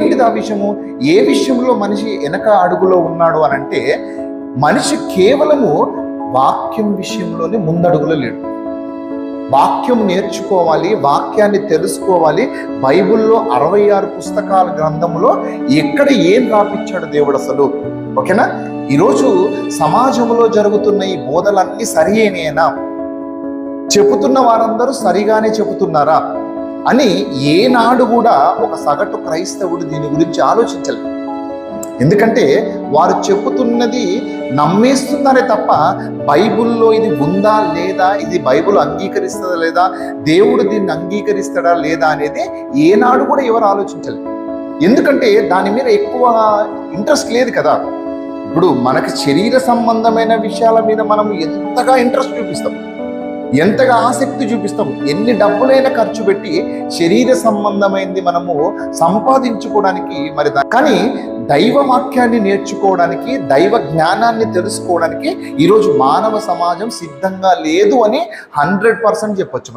ఏంటిది ఆ విషయము? ఏ విషయంలో మనిషి వెనక అడుగులో ఉన్నాడు అని అంటే, మనిషి కేవలము వాక్యం విషయంలోనే ముందడుగులో లేడు. వాక్యం నేర్చుకోవాలి, వాక్యాన్ని తెలుసుకోవాలి. బైబిల్లో 66 పుస్తకాల గ్రంథంలో ఎక్కడ ఏం రాపిచ్చాడు దేవుడు అసలు? ఓకేనా? ఈరోజు సమాజంలో జరుగుతున్న ఈ బోధలన్నీ సరి అయినాయేనా? చెబుతున్న వారందరూ సరిగానే చెబుతున్నారా అని ఏనాడు కూడా ఒక సగటు క్రైస్తవుడు దీని గురించి ఆలోచించలేదు. ఎందుకంటే వారు చెబుతున్నది నమ్మేస్తున్నారే తప్ప బైబిల్లో ఇది ఉందా లేదా, ఇది బైబిల్ అంగీకరిస్తుందా లేదా, దేవుడు దీన్ని అంగీకరిస్తాడా లేదా అనేది ఏనాడు కూడా ఎవరు ఆలోచించలేదు. ఎందుకంటే దాని మీద ఎక్కువ ఇంట్రెస్ట్ లేదు కదా. ఇప్పుడు మనకి శరీర సంబంధమైన విషయాల మీద మనం ఎంతగా ఇంట్రెస్ట్ చూపిస్తాం, ఎంతగా ఆసక్తి చూపిస్తాం, ఎన్ని డబ్బులైనా ఖర్చు పెట్టి శరీర సంబంధమైనది మనము సంపాదించుకోవడానికి మరి. కానీ దైవ వాక్యాన్ని నేర్చుకోవడానికి, దైవ జ్ఞానాన్ని తెలుసుకోవడానికి ఈరోజు మానవ సమాజం సిద్ధంగా లేదు అని 100% చెప్పొచ్చు.